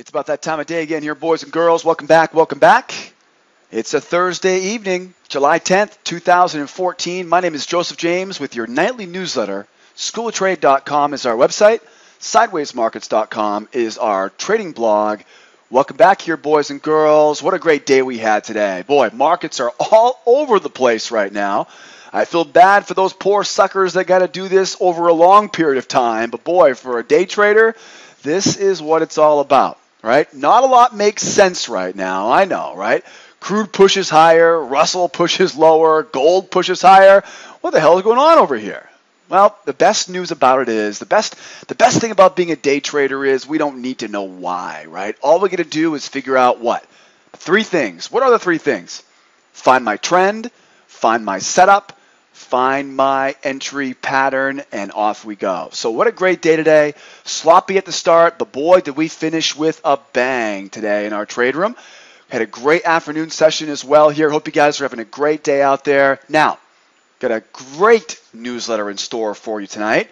It's about that time of day again here, boys and girls. Welcome back, welcome back. It's a Thursday evening, July 10th, 2014. My name is Joseph James with your nightly newsletter. SchoolOfTrade.com is our website. SidewaysMarkets.com is our trading blog. Welcome back here, boys and girls. What a great day we had today. Boy, markets are all over the place right now. I feel bad for those poor suckers that got to do this over a long period of time. But boy, for a day trader, this is what it's all about, right? Not a lot makes sense right now. I know, right? Crude pushes higher, Russell pushes lower, gold pushes higher. What the hell is going on over here? Well, the best news about it is, the best thing about being a day trader is we don't need to know why, right? All we got to do is figure out what? Three things. What are the three things? Find my trend, find my setup, find my entry pattern, and off we go. So what a great day today. Sloppy at the start, but boy, did we finish with a bang today in our trade room. Had a great afternoon session as well here. Hope you guys are having a great day out there. Now, got a great newsletter in store for you tonight.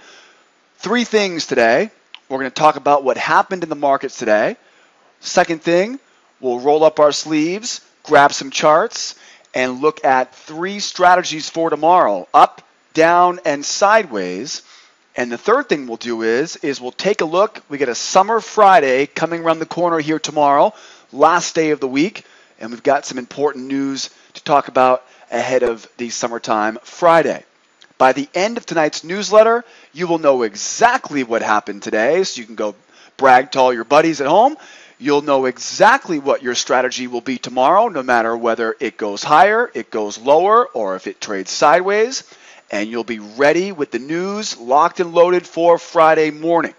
Three things today. We're going to talk about what happened in the markets today. Second thing, we'll roll up our sleeves, grab some charts, and look at three strategies for tomorrow, up, down, and sideways. And the third thing we'll do is we'll take a look. We get a Summer Friday coming around the corner here tomorrow, last day of the week, and we've got some important news to talk about ahead of the summertime Friday. By the end of tonight's newsletter, you will know exactly what happened today, so you can go brag to all your buddies at home. You'll know exactly what your strategy will be tomorrow, no matter whether it goes higher, it goes lower, or if it trades sideways. And you'll be ready with the news locked and loaded for Friday morning.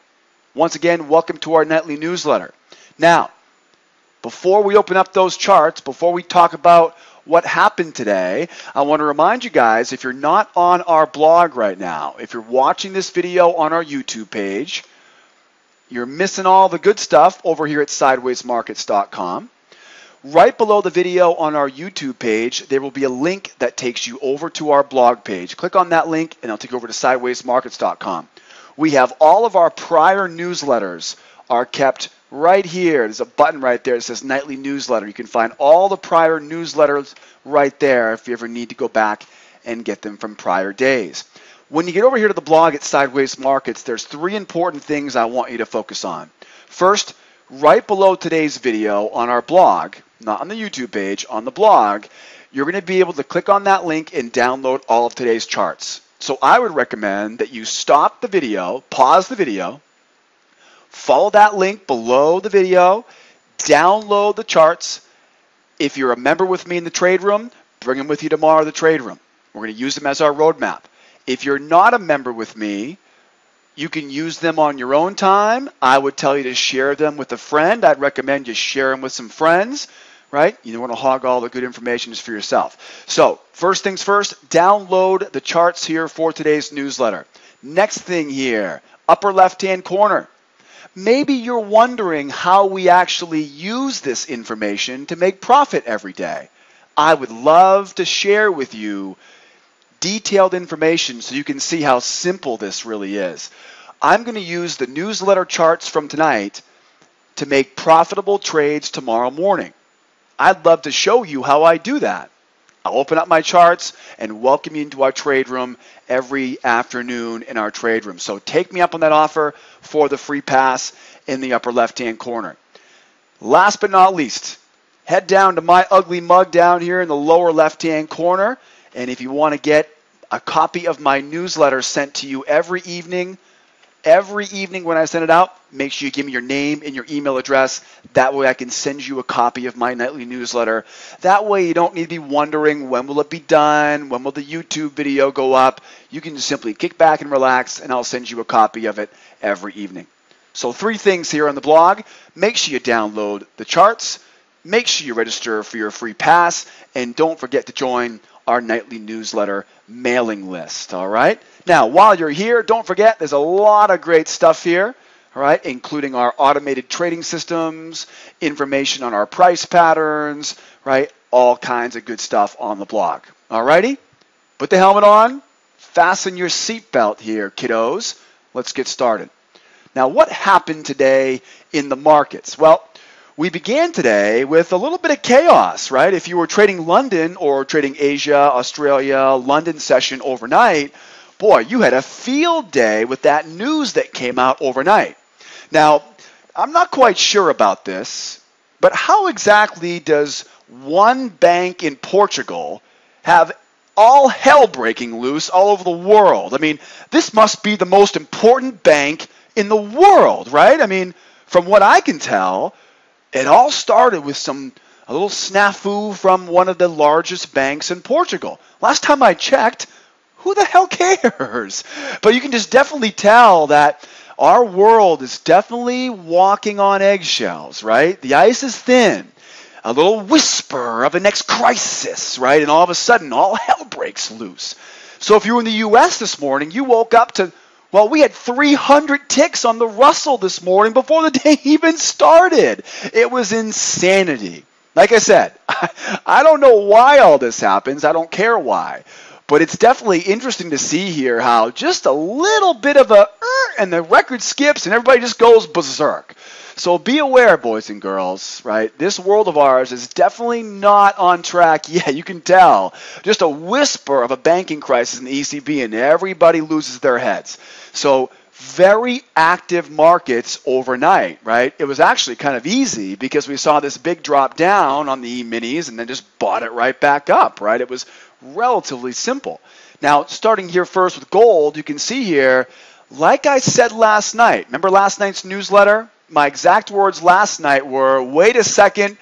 Once again, welcome to our nightly newsletter. Now, before we open up those charts, before we talk about what happened today, I want to remind you guys, if you're not on our blog right now, if you're watching this video on our YouTube page, you're missing all the good stuff over here at SidewaysMarkets.com. Right below the video on our YouTube page, there will be a link that takes you over to our blog page. Click on that link and it'll take you over to SidewaysMarkets.com. We have all of our prior newsletters are kept right here. There's a button right there that says Nightly Newsletter. You can find all the prior newsletters right there if you ever need to go back and get them from prior days. When you get over here to the blog at Sideways Markets, there's three important things I want you to focus on. First, right below today's video on our blog, not on the YouTube page, on the blog, you're going to be able to click on that link and download all of today's charts. So I would recommend that you stop the video, pause the video, follow that link below the video, download the charts. If you're a member with me in the trade room, bring them with you tomorrow to the trade room. We're going to use them as our roadmap. If you're not a member with me, you can use them on your own time. I would tell you to share them with a friend. I'd recommend you share them with some friends, right? You don't want to hog all the good information just for yourself. So first things first, download the charts here for today's newsletter. Next thing here, upper left-hand corner. Maybe you're wondering how we actually use this information to make profit every day. I would love to share with you detailed information so you can see how simple this really is. I'm going to use the newsletter charts from tonight to make profitable trades tomorrow morning. I'd love to show you how I do that. I'll open up my charts and welcome you into our trade room every afternoon in our trade room. So take me up on that offer for the free pass in the upper left-hand corner. Last but not least, head down to my ugly mug down here in the lower left-hand corner. And if you want to get a copy of my newsletter sent to you every evening when I send it out, make sure you give me your name and your email address. That way I can send you a copy of my nightly newsletter. That way you don't need to be wondering when will it be done, when will the YouTube video go up. You can just simply kick back and relax and I'll send you a copy of it every evening. So three things here on the blog. Make sure you download the charts. Make sure you register for your free pass. And don't forget to join our nightly newsletter mailing list, all right? Now, while you're here, don't forget there's a lot of great stuff here, all right, including our automated trading systems, information on our price patterns, right, all kinds of good stuff on the blog, all righty? Put the helmet on, fasten your seatbelt here, kiddos. Let's get started. Now, what happened today in the markets? Well, we began today with a little bit of chaos, right? If you were trading London or trading Asia, Australia, London session overnight, boy, you had a field day with that news that came out overnight. Now, I'm not quite sure about this, but how exactly does one bank in Portugal have all hell breaking loose all over the world? I mean, this must be the most important bank in the world, right? I mean, from what I can tell, it all started with a little snafu from one of the largest banks in Portugal. Last time I checked, who the hell cares? But you can just definitely tell that our world is definitely walking on eggshells, right? The ice is thin. A little whisper of a next crisis, right? And all of a sudden, all hell breaks loose. So if you were in the U.S. this morning, you woke up to, well, we had 300 ticks on the Russell this morning before the day even started. It was insanity. Like I said, I don't know why all this happens. I don't care why. But it's definitely interesting to see here how just a little bit of and the record skips and everybody just goes berserk. So be aware, boys and girls, right? This world of ours is definitely not on track yet. You can tell. Just a whisper of a banking crisis in the ECB and everybody loses their heads. So very active markets overnight, right? It was actually kind of easy because we saw this big drop down on the E-minis and then just bought it right back up, right? It was relatively simple. Now, starting here first with gold, you can see here, like I said last night, remember last night's newsletter? My exact words last night were, wait a second,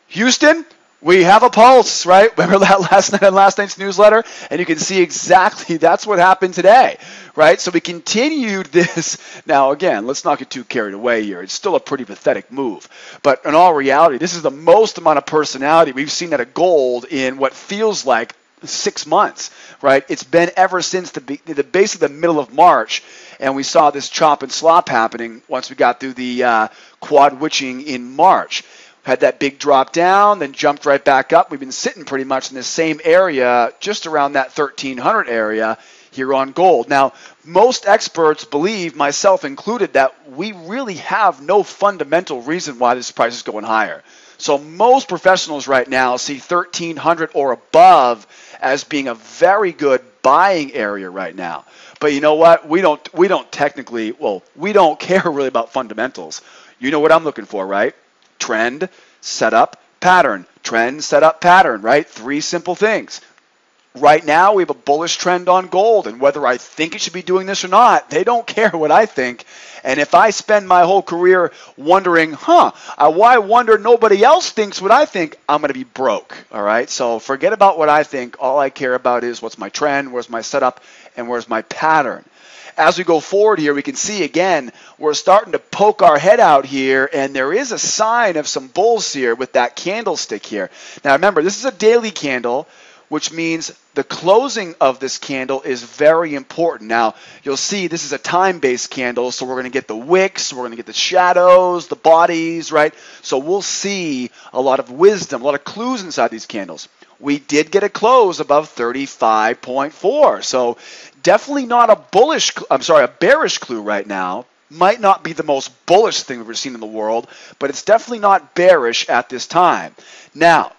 Houston, we have a pulse, right? Remember that last night on last night's newsletter? And you can see exactly that's what happened today, right? So we continued this. Now, again, let's not get too carried away here. It's still a pretty pathetic move. But in all reality, this is the most amount of personality we've seen out of gold in what feels like 6 months, right? It's been ever since basically the middle of March, and we saw this chop and slop happening once we got through the quad witching in March. Had that big drop down, then jumped right back up. We've been sitting pretty much in the same area, just around that 1300 area here on gold. Now, most experts believe, myself included, that we really have no fundamental reason why this price is going higher. So most professionals right now see 1300 or above as being a very good buying area right now. But you know what? We don't technically, we don't care really about fundamentals. You know what I'm looking for, right? Trend, setup, pattern. Trend, setup, pattern, right? 3 simple things. Right now, we have a bullish trend on gold, and whether I think it should be doing this or not, they don't care what I think. And if I spend my whole career wondering, why wonder nobody else thinks what I think, I'm going to be broke, all right? So forget about what I think. All I care about is what's my trend, where's my setup, and where's my pattern. As we go forward here, we can see, again, we're starting to poke our head out here, and there is a sign of some bulls here with that candlestick here. Now, remember, this is a daily candle, which means the closing of this candle is very important. Now, you'll see this is a time-based candle, so we're going to get the wicks, we're going to get the shadows, the bodies, right? So we'll see a lot of wisdom, a lot of clues inside these candles. We did get a close above 35.4, so definitely not a bearish clue right now. Might not be the most bullish thing we've ever seen in the world, but it's definitely not bearish at this time. Now,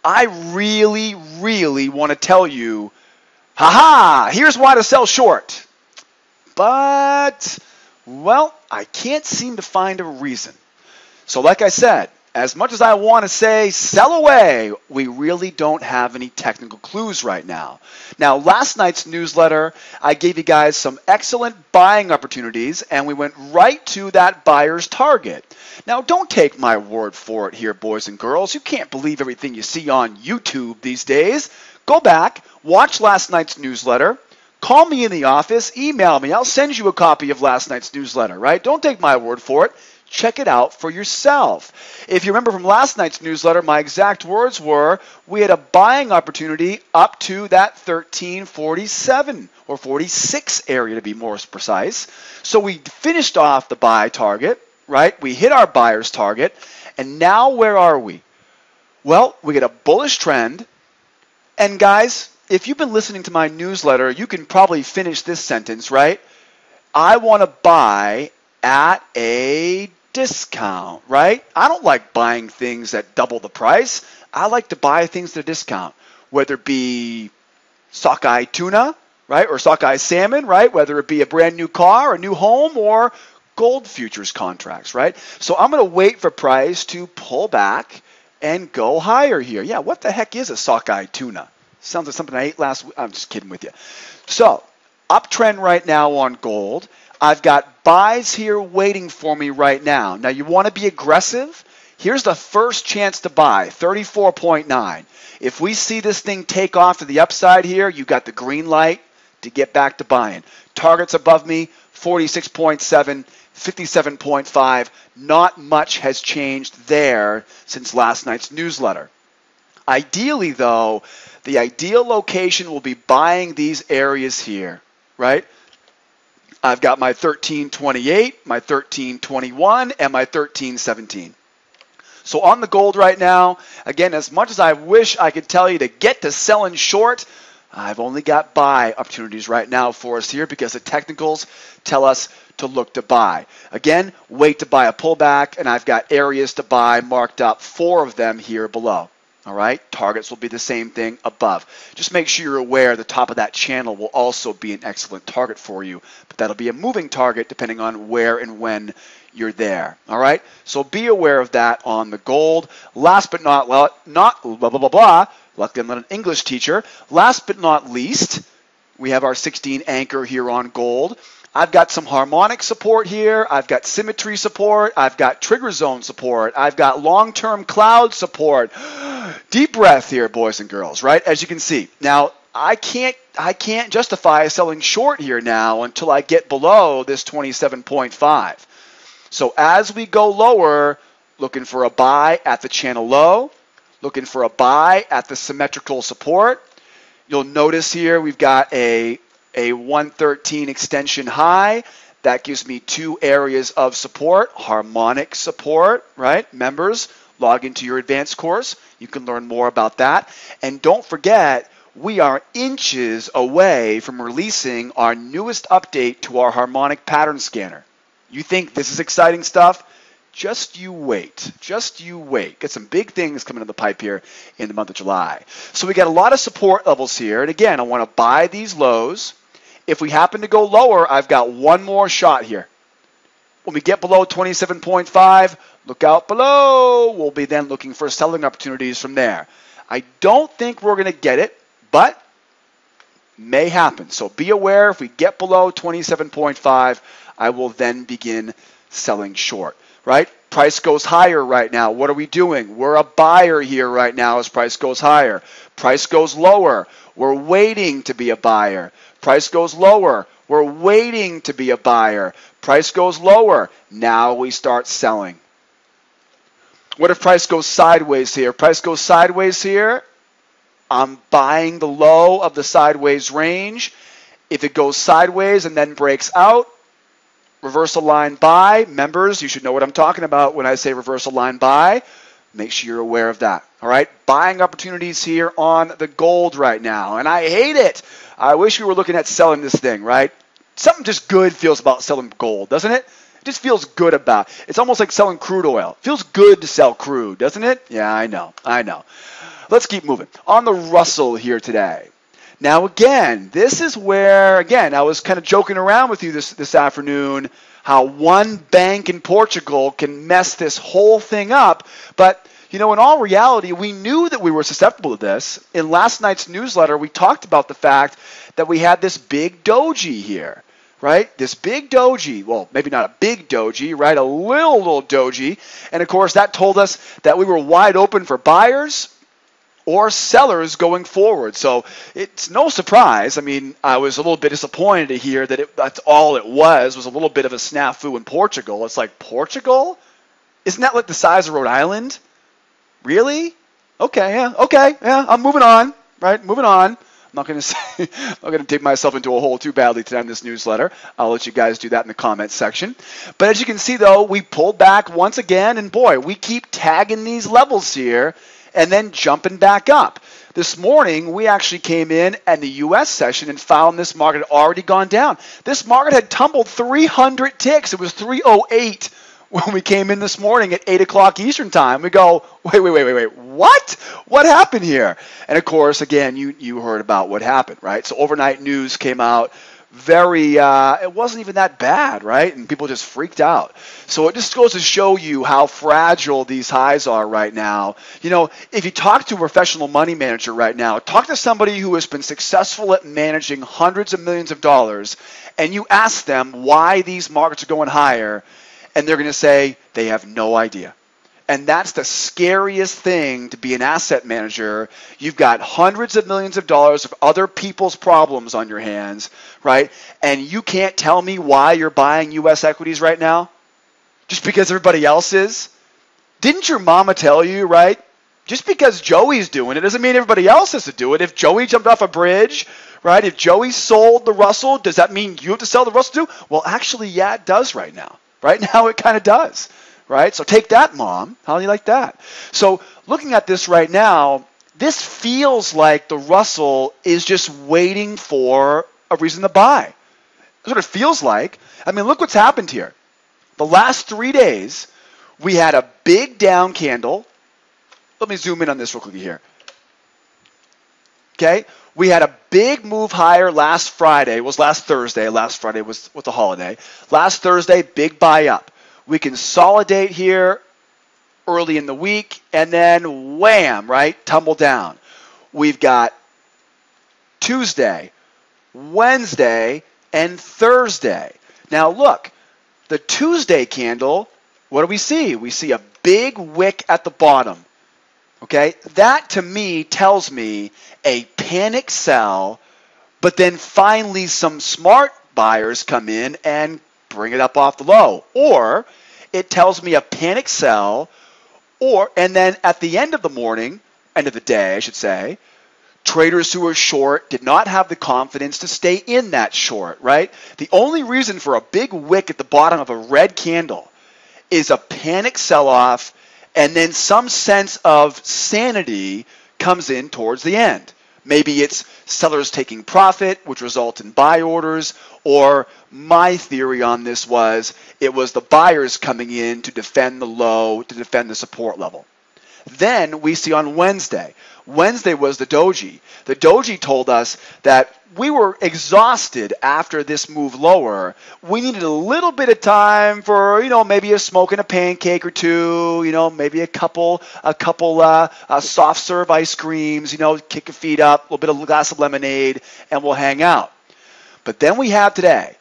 I really, really want to tell you, here's why to sell short. But, well, I can't seem to find a reason. So like I said, as much as I want to say sell away, we really don't have any technical clues right now. Now, last night's newsletter, I gave you guys some excellent buying opportunities, and we went right to that buyer's target. Now, don't take my word for it here, boys and girls. You can't believe everything you see on YouTube these days. Go back, watch last night's newsletter, call me in the office, email me. I'll send you a copy of last night's newsletter, right? Don't take my word for it. Check it out for yourself. If you remember from last night's newsletter, my exact words were, we had a buying opportunity up to that 1347 or 46 area to be more precise. So we finished off the buy target, right? We hit our buyer's target. And now where are we? Well, we get a bullish trend. And guys, if you've been listening to my newsletter, you can probably finish this sentence, right? I want to buy at a discount, right? I don't like buying things at double the price. I like to buy things at a discount, whether it be sockeye tuna, right, or sockeye salmon, right, whether it be a brand new car, a new home, or gold futures contracts, right? So I'm going to wait for price to pull back and go higher here. Yeah, what the heck is a sockeye tuna? Sounds like something I ate last week. I'm just kidding with you. So, uptrend right now on gold. I've got buys here waiting for me right now. Now, you want to be aggressive? Here's the first chance to buy, 34.9. If we see this thing take off to the upside here, you got the green light to get back to buying. Targets above me, 46.7, 57.5. Not much has changed there since last night's newsletter. Ideally, though, the ideal location will be buying these areas here, right? I've got my 1328, my 1321, and my 1317. So on the gold right now, again, as much as I wish I could tell you to get to selling short, I've only got buy opportunities right now for us here because the technicals tell us to look to buy. Again, wait to buy a pullback, and I've got areas to buy marked up, 4 of them here below. All right, targets will be the same thing above. Just make sure you're aware the top of that channel will also be an excellent target for you, but that'll be a moving target depending on where and when you're there. All right, so be aware of that on the gold. Last but not luckily I'm not an English teacher. Last but not least, we have our 16 anchor here on gold. I've got some harmonic support here. I've got symmetry support. I've got trigger zone support. I've got long-term cloud support. Deep breath here, boys and girls, right? As you can see. Now, I can't justify selling short here now until I get below this 27.5. So as we go lower, looking for a buy at the channel low, looking for a buy at the symmetrical support. You'll notice here we've got a 113 extension high. That gives me 2 areas of support, harmonic support, right? Members, log into your advanced course. You can learn more about that. And don't forget, we are inches away from releasing our newest update to our harmonic pattern scanner. You think this is exciting stuff? Just you wait. Just you wait. Get some big things coming in the pipe here in the month of July. So we got a lot of support levels here. And again, I want to buy these lows. If we happen to go lower, I've got one more shot here. When we get below 27.5, look out below. We'll be then looking for selling opportunities from there. I don't think we're going to get it, but may happen. So be aware if we get below 27.5, I will then begin selling short, right? Price goes higher right now. What are we doing? We're a buyer here right now as price goes higher. Price goes lower. We're waiting to be a buyer. Price goes lower. We're waiting to be a buyer. Price goes lower. Now we start selling. What if price goes sideways here? Price goes sideways here. I'm buying the low of the sideways range. If it goes sideways and then breaks out, reversal line buy. Members, you should know what I'm talking about when I say reversal line buy. Make sure you're aware of that. All right, buying opportunities here on the gold right now. And I hate it. I wish we were looking at selling this thing, right? Something just good feels about selling gold, doesn't it? It just feels good about it. It's almost like selling crude oil. It feels good to sell crude, doesn't it? Yeah, I know. Let's keep moving. On the Russell here today. Now, again, this is where, again, I was kind of joking around with you this afternoon how one bank in Portugal can mess this whole thing up. But, you know, in all reality, we knew that we were susceptible to this. In last night's newsletter, we talked about the fact that we had this big doji here, right? This big doji. Well, maybe not a big doji, right? A little doji. And, of course, that told us that we were wide open for buyers or sellers going forward. So it's no surprise. I mean, I was a little bit disappointed to hear that that's all it was a little bit of a snafu in Portugal. It's like, Portugal? Isn't that like the size of Rhode Island? Really? Okay, yeah, I'm moving on, right? Moving on. I'm not going to dig myself into a hole too badly today in this newsletter. I'll let you guys do that in the comments section. But as you can see, though, we pulled back once again, and boy, we keep tagging these levels here. and then jumping back up. This morning, we actually came in and the U.S. session and found this market had already gone down. This market had tumbled 300 ticks. It was 308 when we came in this morning at 8 o'clock Eastern time. We go, wait, what? What happened here? And of course, again, you heard about what happened, right? So overnight news came out. It wasn't even that bad, right? And people just freaked out. So it just goes to show you how fragile these highs are right now. You know, if you talk to a professional money manager right now, talk to somebody who has been successful at managing hundreds of millions of dollars, and you ask them why these markets are going higher, and they're going to say they have no idea. And that's the scariest thing to be an asset manager. You've got hundreds of millions of dollars of other people's problems on your hands, right? And you can't tell me why you're buying U.S. equities right now? Just because everybody else is? Didn't your mama tell you, right? Just because Joey's doing it doesn't mean everybody else has to do it. If Joey jumped off a bridge, right? If Joey sold the Russell, does that mean you have to sell the Russell too? Well, actually, yeah, it does right now. Right now, it kind of does. Right? So take that, Mom. How do you like that? So looking at this right now, this feels like the Russell is just waiting for a reason to buy. That's what it feels like. I mean, look what's happened here. The last 3 days, we had a big down candle. Let me zoom in on this real quickly here. Okay? We had a big move higher last Friday. It was last Thursday. Last Friday was the holiday. Last Thursday, big buy up. We consolidate here early in the week, and then wham, right, tumble down. We've got Tuesday, Wednesday, and Thursday. Now look, the Tuesday candle, what do we see? We see a big wick at the bottom. Okay, that to me tells me a panic sell, but then finally some smart buyers come in and bring it up off the low. Or it tells me a panic sell, and then at the end of the morning, end of the day, I should say, traders who are short did not have the confidence to stay in that short, right? The only reason for a big wick at the bottom of a red candle is a panic sell-off, and then some sense of sanity comes in towards the end. Maybe it's sellers taking profit, which results in buy orders, or my theory on this was it was the buyers coming in to defend the low, to defend the support level. Then we see on Wednesday. Wednesday was the doji. The doji told us that we were exhausted after this move lower. We needed a little bit of time for, maybe a smoke and a pancake or two, maybe a couple soft serve ice creams, kick your feet up, a little bit of glass of lemonade, and we'll hang out. But then we have today.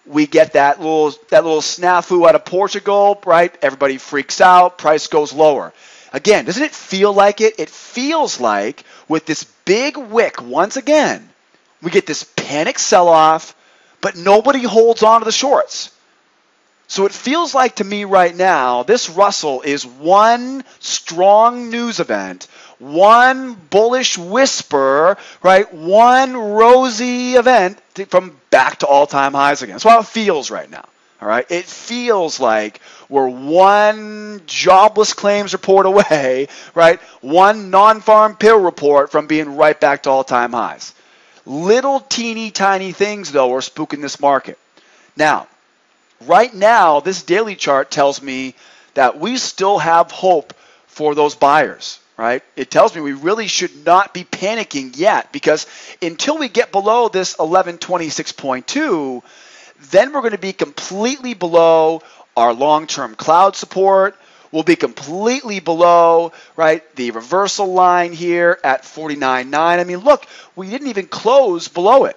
We get that little snafu out of Portugal, right? Everybody freaks out. Price goes lower. Again, doesn't it feel like it? It feels like with this big wick, once again, we get this panic sell-off, but nobody holds on to the shorts. So it feels like to me right now, this Russell is one strong news event, one bullish whisper, right? One rosy event from back to all-time highs again. That's how it feels right now. All right, it feels like we're one jobless claims report away, right? One non-farm payroll report from being right back to all-time highs. Little teeny tiny things, though, are spooking this market. Now, right now, this daily chart tells me that we still have hope for those buyers, right? It tells me we really should not be panicking yet because until we get below this 1126.2, then we're going to be completely below our long-term cloud support. We'll be completely below, right, the reversal line here at 49.9. I mean, look, we didn't even close below it.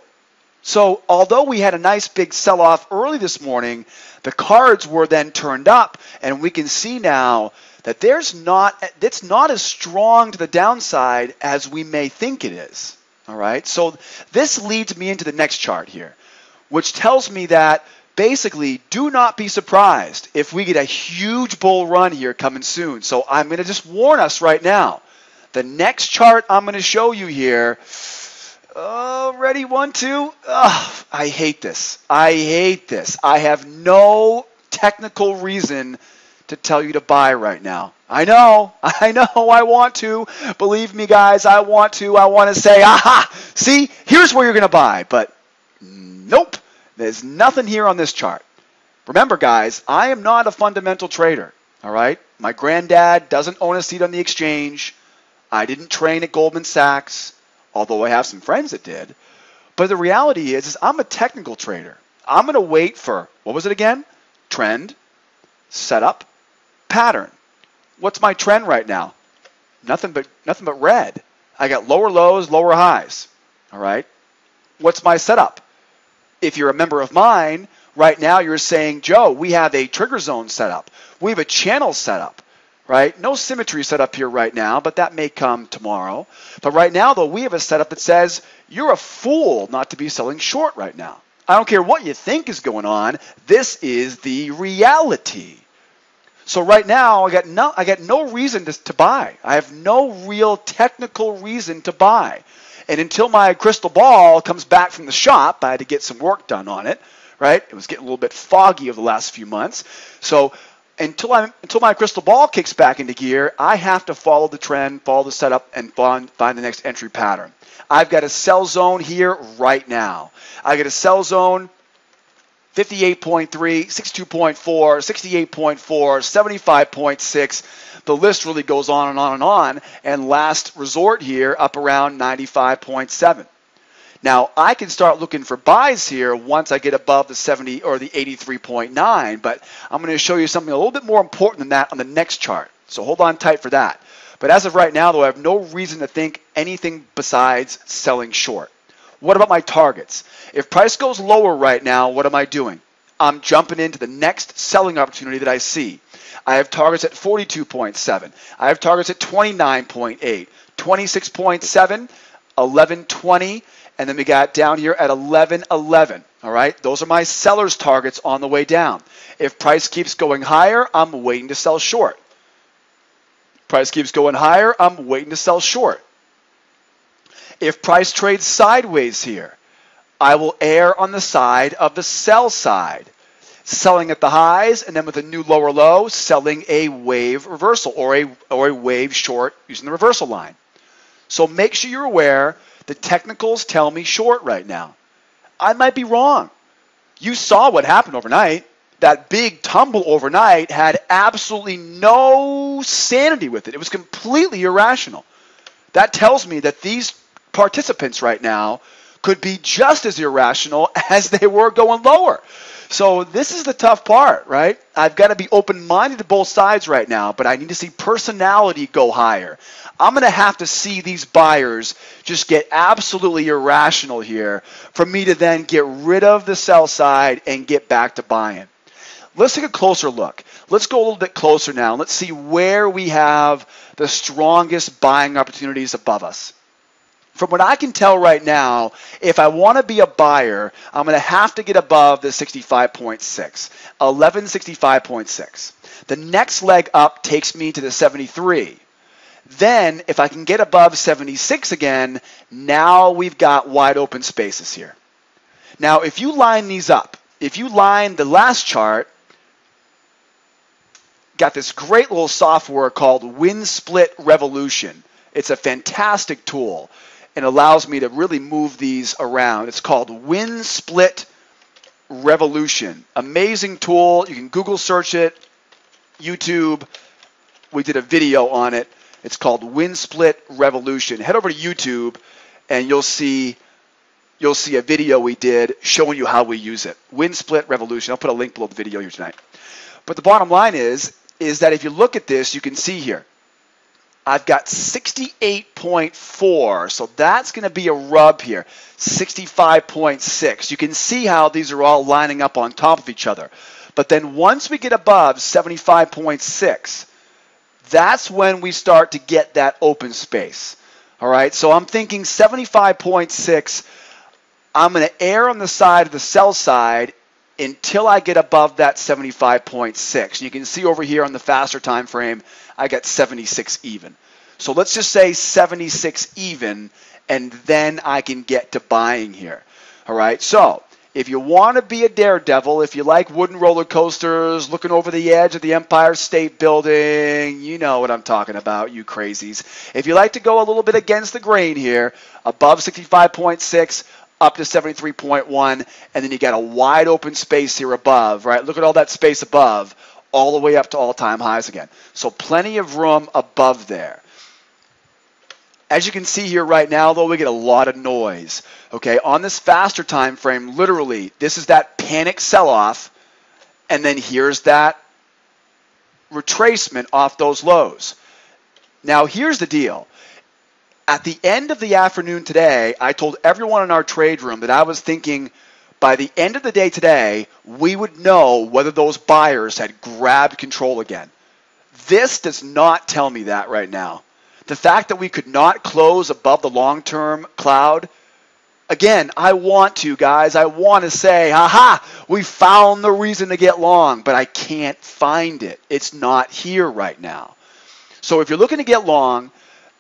So although we had a nice big sell-off early this morning, the cards were then turned up, and we can see now that it's not as strong to the downside as we may think it is. All right, so this leads me into the next chart here, which tells me that basically do not be surprised if we get a huge bull run here coming soon. So I'm going to just warn us right now. The next chart I'm going to show you here, ready, 1, 2. I hate this. I hate this. I have no technical reason to tell you to buy right now. I know, I want to. Believe me, guys, I want to. I want to say, aha, see, here's where you're going to buy. But nope, there's nothing here on this chart. Remember, guys, I am not a fundamental trader, all right? My granddad doesn't own a seat on the exchange. I didn't train at Goldman Sachs, although I have some friends that did. But the reality is I'm a technical trader. I'm going to wait for, what was it again? Trend, setup, pattern. What's my trend right now? Nothing but red. I got lower lows, lower highs. All right. What's my setup? If you're a member of mine, right now you're saying, Joe, we have a trigger zone set up. We have a channel set up. Right? No symmetry set up here right now, but that may come tomorrow. But right now, though, we have a setup that says you're a fool not to be selling short right now. I don't care what you think is going on. This is the reality. So right now, I got no reason to buy. I have no real technical reason to buy. And until my crystal ball comes back from the shop, I had to get some work done on it. Right? It was getting a little bit foggy over the last few months. So until my crystal ball kicks back into gear, I have to follow the trend, follow the setup, and find the next entry pattern. I've got a sell zone here right now. I got a sell zone 58.3, 62.4, 68.4, 75.6. The list really goes on and on and on. And last resort here, up around 95.7. Now, I can start looking for buys here once I get above the 70 or the 83.9, but I'm going to show you something a little bit more important than that on the next chart. So hold on tight for that. But as of right now, though, I have no reason to think anything besides selling short. What about my targets? If price goes lower right now, what am I doing? I'm jumping into the next selling opportunity that I see. I have targets at 42.7. I have targets at 29.8, 26.7, 11.20, and then we got down here at 11.11. All right, those are my seller's targets on the way down. If price keeps going higher, I'm waiting to sell short. Price keeps going higher, I'm waiting to sell short. If price trades sideways here, I will err on the side of the sell side, selling at the highs, and then with a new lower low, selling a wave reversal or a wave short using the reversal line. So make sure you're aware the technicals tell me short right now. I might be wrong. You saw what happened overnight. That big tumble overnight had absolutely no sanity with it. It was completely irrational. That tells me that these participants right now could be just as irrational as they were going lower. So this is the tough part, right? I've got to be open-minded to both sides right now, but I need to see personality go higher. I'm going to have to see these buyers just get absolutely irrational here for me to then get rid of the sell side and get back to buying. Let's take a closer look. Let's go a little bit closer now. Let's see where we have the strongest buying opportunities above us. From what I can tell right now, if I want to be a buyer, I'm going to have to get above the 65.6, 1165.6. The next leg up takes me to the 73. Then, if I can get above 76 again, now we've got wide open spaces here. Now, if you line these up, if you line the last chart, got this great little software called Win Split Revolution. It's a fantastic tool and allows me to really move these around. It's called Win Split Revolution. Amazing tool. You can Google search it, YouTube. We did a video on it. It's called Win Split Revolution. Head over to YouTube and you'll see a video we did showing you how we use it. Win Split Revolution. I'll put a link below the video here tonight. But the bottom line is that if you look at this, you can see here, I've got 68.4, so that's going to be a rub here. 65.6. You can see how these are all lining up on top of each other. But then once we get above 75.6, that's when we start to get that open space. All right, so I'm thinking 75.6. I'm going to err on the side of the sell side until I get above that 75.6. You can see over here on the faster time frame, I got 76 even. So let's just say 76 even, and then I can get to buying here. All right, so if you want to be a daredevil, if you like wooden roller coasters, looking over the edge of the Empire State Building, you know what I'm talking about, you crazies. If you like to go a little bit against the grain here, above 65.6, up to 73.1, and then you got a wide open space here above, right? Look at all that space above, all the way up to all-time highs again. So plenty of room above there. As you can see here right now, though, we get a lot of noise. Okay, on this faster time frame, literally, this is that panic sell-off, and then here's that retracement off those lows. Now, here's the deal. At the end of the afternoon today, I told everyone in our trade room that I was thinking by the end of the day today, we would know whether those buyers had grabbed control again. This does not tell me that right now. The fact that we could not close above the long-term cloud, again, I want to say, ha, we found the reason to get long, but I can't find it. It's not here right now. So if you're looking to get long,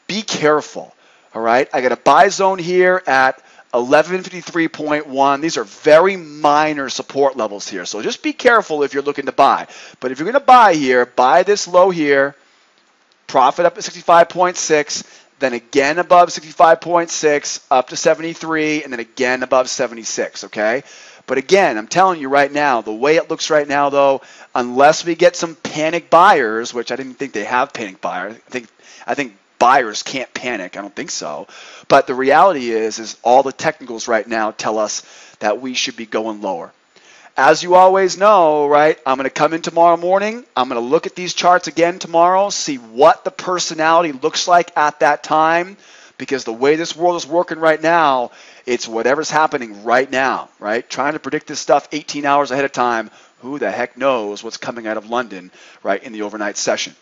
be careful, all right? I got a buy zone here at 1153.1. These are very minor support levels here, so just be careful if you're looking to buy. But if you're going to buy here, buy this low here, profit up at 65.6, then again above 65.6, up to 73, and then again above 76, okay? But again, I'm telling you right now, the way it looks right now, though, unless we get some panic buyers, which I didn't think they have panic buyers. I think buyers can't panic. I don't think so. But the reality is all the technicals right now tell us that we should be going lower. As you always know, right, I'm going to come in tomorrow morning. I'm going to look at these charts again tomorrow, see what the personality looks like at that time, because the way this world is working right now, it's whatever's happening right now, right? Trying to predict this stuff 18 hours ahead of time, who the heck knows what's coming out of London, right, in the overnight session.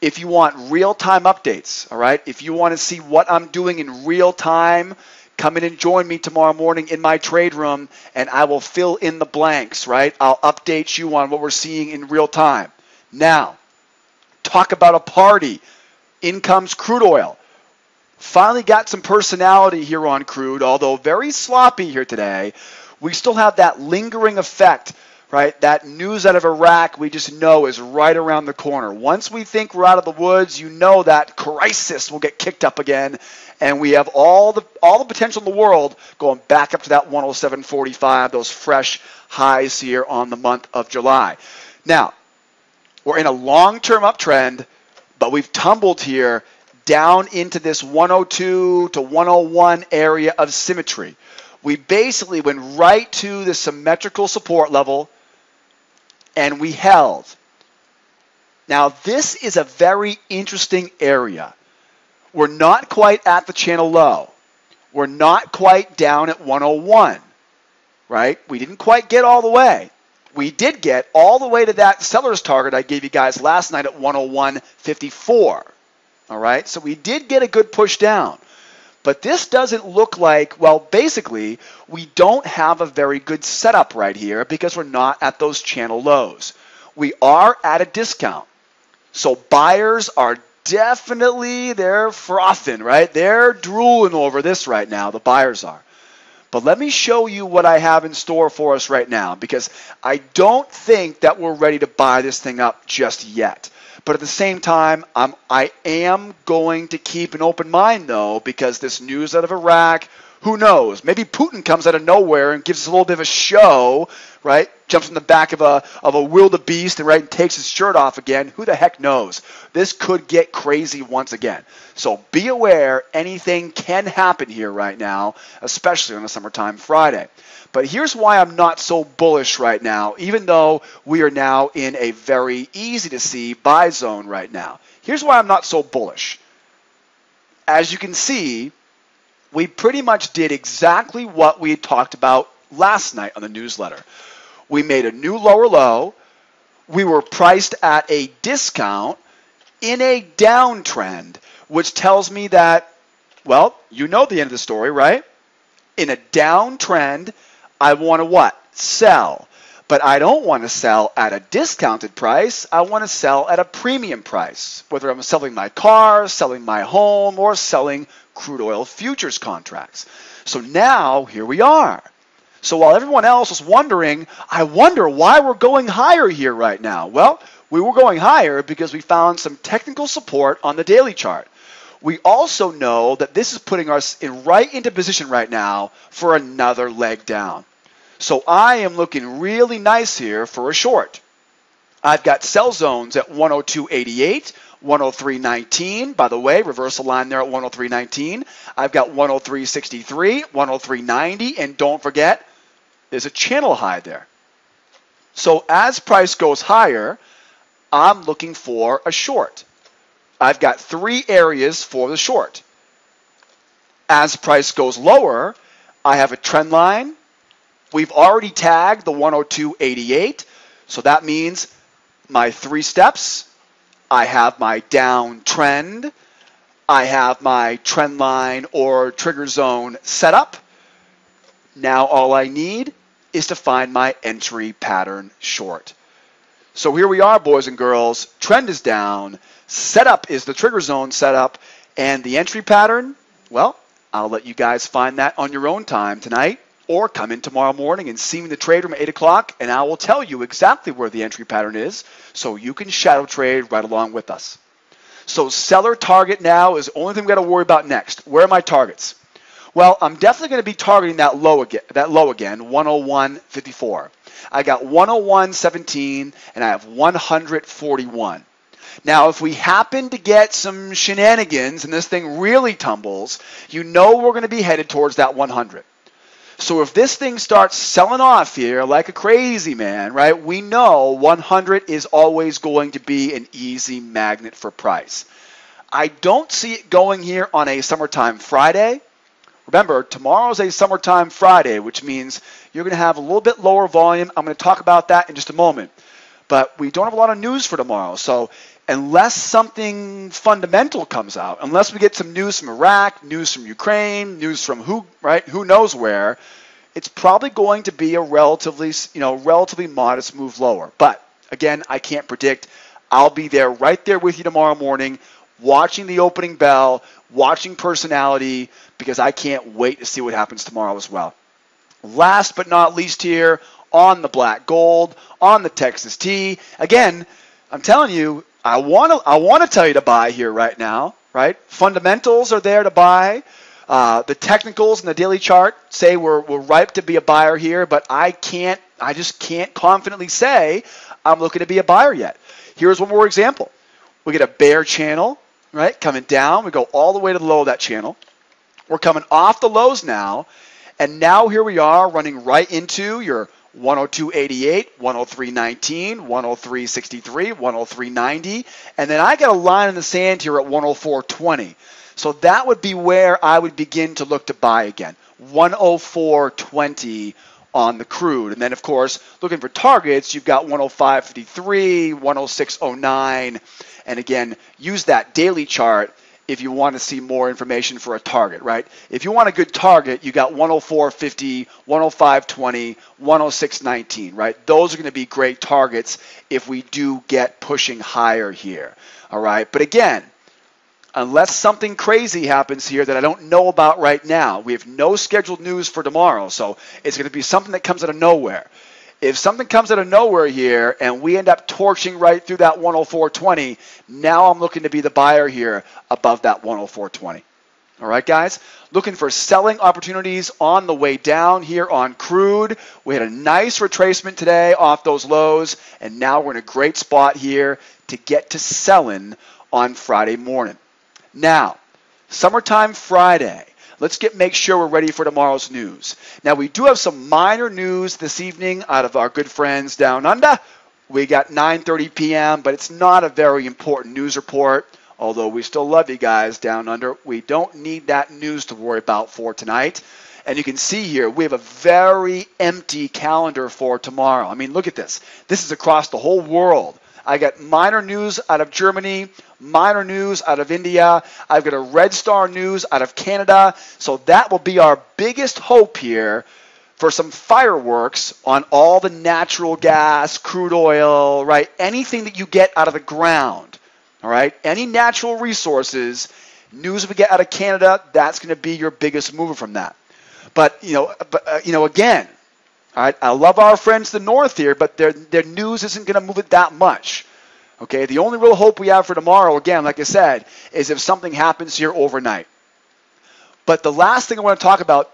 If you want real-time updates, all right, if you want to see what I'm doing in real time, come in and join me tomorrow morning in my trade room, and I will fill in the blanks, right? I'll update you on what we're seeing in real time. Now, talk about a party. In comes crude oil. Finally got some personality here on crude, although very sloppy here today. We still have that lingering effect, right? That news out of Iraq we just know is right around the corner. Once we think we're out of the woods, you know that crisis will get kicked up again, and we have all the potential in the world going back up to that 107.45, those fresh highs here on the month of July. Now, we're in a long-term uptrend, but we've tumbled here down into this 102 to 101 area of symmetry. We basically went right to the symmetrical support level, and we held. Now, this is a very interesting area. We're not quite at the channel low. We're not quite down at 101, right? We didn't quite get all the way. We did get all the way to that seller's target I gave you guys last night at 101.54, all right? So we did get a good push down. But this doesn't look like, well, basically, we don't have a very good setup right here because we're not at those channel lows. We are at a discount. So buyers are definitely, they're frothing, right? They're drooling over this right now, the buyers are. But let me show you what I have in store for us right now, because I don't think that we're ready to buy this thing up just yet. But at the same time, I am going to keep an open mind, though, because this news out of Iraq, who knows? Maybe Putin comes out of nowhere and gives us a little bit of a show, right? Jumps in the back of a wildebeest and, right, and takes his shirt off again. Who the heck knows? This could get crazy once again. So be aware, anything can happen here right now, especially on a summertime Friday. But here's why I'm not so bullish right now, even though we are now in a very easy to see buy zone right now. Here's why I'm not so bullish. As you can see, we pretty much did exactly what we had talked about last night on the newsletter. We made a new lower low. We were priced at a discount in a downtrend, which tells me that, well, you know the end of the story, right? In a downtrend, I want to what? Sell. But I don't want to sell at a discounted price. I want to sell at a premium price, whether I'm selling my car, selling my home, or selling crude oil futures contracts. So now, here we are. So while everyone else was wondering, I wonder why we're going higher here right now. Well, we were going higher because we found some technical support on the daily chart. We also know that this is putting us right into position right now for another leg down. So I am looking really nice here for a short. I've got sell zones at 102.88, 103.19. By the way, reversal line there at 103.19. I've got 103.63, 103.90, and don't forget, there's a channel high there. So as price goes higher, I'm looking for a short. I've got 3 areas for the short. As price goes lower, I have a trend line. We've already tagged the 102.88, so that means my 3 steps. I have my downtrend. I have my trend line or trigger zone set up. Now all I need is to find my entry pattern short. So here we are, boys and girls. Trend is down. Setup is the trigger zone setup. And the entry pattern, well, I'll let you guys find that on your own time tonight, or come in tomorrow morning and see me in the trade room at 8 o'clock, and I will tell you exactly where the entry pattern is so you can shadow trade right along with us. So seller target now is the only thing we've got to worry about next. Where are my targets? Well, I'm definitely going to be targeting that low again, 101.54. I got 101.17, and I have 141. Now, if we happen to get some shenanigans and this thing really tumbles, you know we're going to be headed towards that 100. So if this thing starts selling off here like a crazy man, right, we know 100 is always going to be an easy magnet for price. I don't see it going here on a summertime Friday. Remember, tomorrow's a summertime Friday, which means you're going to have a little bit lower volume. I'm going to talk about that in just a moment. But we don't have a lot of news for tomorrow. So unless something fundamental comes out, unless we get some news from Iraq, news from Ukraine, news from who knows where, it's probably going to be a relatively modest move lower. But again, I can't predict. I'll be there right there with you tomorrow morning, watching the opening bell, watching personality, because I can't wait to see what happens tomorrow as well. Last but not least here, on the black gold, on the Texas T. Again, I'm telling you, I want to tell you to buy here right now, right? Fundamentals are there to buy. The technicals and the daily chart say we're ripe to be a buyer here, but I just can't confidently say I'm looking to be a buyer yet. Here's one more example. We get a bear channel, right, coming down. We go all the way to the low of that channel. We're coming off the lows now, and now here we are running right into your 102.88, 103.19, 103.63, 103.90, and then I got a line in the sand here at 104.20. So that would be where I would begin to look to buy again, 104.20 on the crude. And then, of course, looking for targets, you've got 105.53, 106.09, and again, use that daily chart if you want to see more information for a target, right? If you want a good target, you got 104.50, 105.20, 106.19, right? Those are going to be great targets if we do get pushing higher here, all right? But again, unless something crazy happens here that I don't know about right now, we have no scheduled news for tomorrow, so it's going to be something that comes out of nowhere. If something comes out of nowhere here and we end up torching right through that 104.20, now I'm looking to be the buyer here above that 104.20. All right, guys? Looking for selling opportunities on the way down here on crude. We had a nice retracement today off those lows, and now we're in a great spot here to get to selling on Friday morning. Now, summertime Friday. Let's make sure we're ready for tomorrow's news. Now, we do have some minor news this evening out of our good friends down under. We got 9:30 p.m., but it's not a very important news report, although we still love you guys down under. We don't need that news to worry about for tonight. And you can see here, we have a very empty calendar for tomorrow. I mean, look at this. This is across the whole world. I got minor news out of Germany, minor news out of India. I've got a red star news out of Canada. So that will be our biggest hope here for some fireworks on all the natural gas, crude oil, right? Anything that you get out of the ground, all right? Any natural resources, news we get out of Canada, that's going to be your biggest mover from that. But, again, All right, I love our friends to the north here, but their news isn't going to move it that much. Okay, the only real hope we have for tomorrow, again, like I said, is if something happens here overnight. But the last thing I want to talk about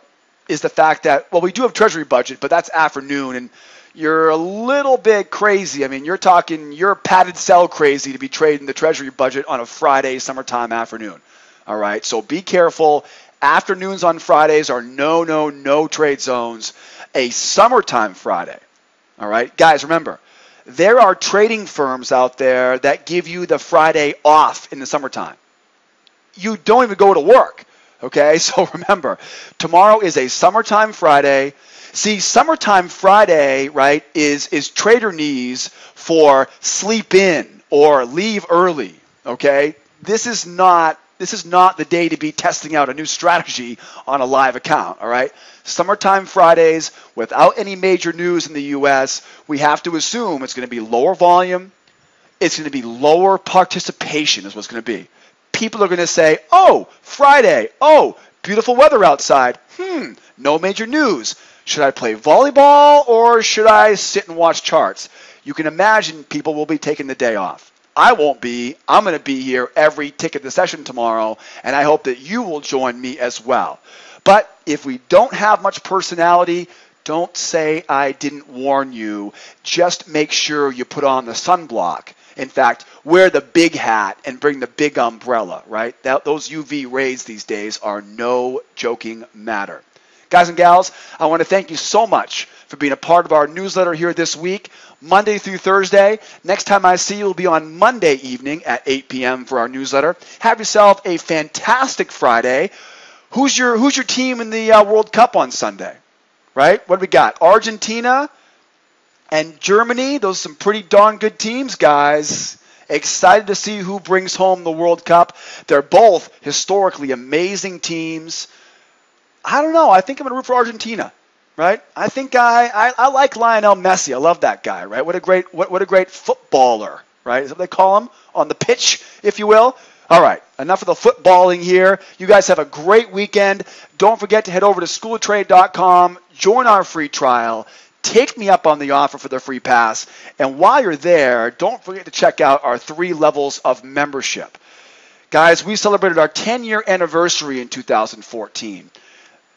is the fact that, well, we do have Treasury budget, but that's afternoon, and you're a little bit crazy. I mean, you're padded cell crazy to be trading the Treasury budget on a Friday, summertime afternoon. All right, so be careful. Afternoons on Fridays are no trade zones. A summertime Friday. All right, guys, remember, there are trading firms out there that give you the Friday off in the summertime. You don't even go to work. Okay, so remember, tomorrow is a summertime Friday. See, summertime Friday, right, is trader knees for sleep in or leave early. Okay, this is not the day to be testing out a new strategy on a live account. All right, summertime Fridays without any major news in the U.S. We have to assume it's going to be lower volume. It's going to be lower participation is what's going to be. People are going to say, oh, Friday, oh, beautiful weather outside. No major news. Should I play volleyball or should I sit and watch charts? You can imagine people will be taking the day off. I won't be. I'm going to be here every tick of the session tomorrow, and I hope that you will join me as well. But if we don't have much personality, don't say I didn't warn you. Just make sure you put on the sunblock. In fact, wear the big hat and bring the big umbrella, right? Those UV rays these days are no joking matter. Guys and gals, I want to thank you so much for being a part of our newsletter here this week, Monday through Thursday. Next time I see you will be on Monday evening at 8 p.m. for our newsletter. Have yourself a fantastic Friday. Who's your team in the World Cup on Sunday, right? What do we got? Argentina and Germany. Those are some pretty darn good teams, guys. Excited to see who brings home the World Cup. They're both historically amazing teams. I don't know. I think I'm going to root for Argentina, right? I think I like Lionel Messi. I love that guy, right? What a great footballer, right? Is that what they call him on the pitch, if you will? All right, enough of the footballing here. You guys have a great weekend. Don't forget to head over to SchoolOfTrade.com, join our free trial, take me up on the offer for the free pass, and while you're there, don't forget to check out our 3 levels of membership. Guys, we celebrated our 10-year anniversary in 2014.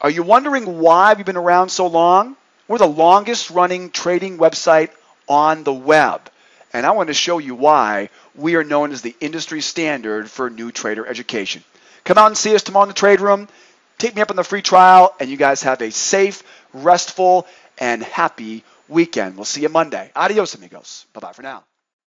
Are you wondering why we've been around so long? We're the longest running trading website on the web. And I want to show you why we are known as the industry standard for new trader education. Come out and see us tomorrow in the trade room. Take me up on the free trial, and you guys have a safe, restful, and happy weekend. We'll see you Monday. Adios, amigos. Bye-bye for now.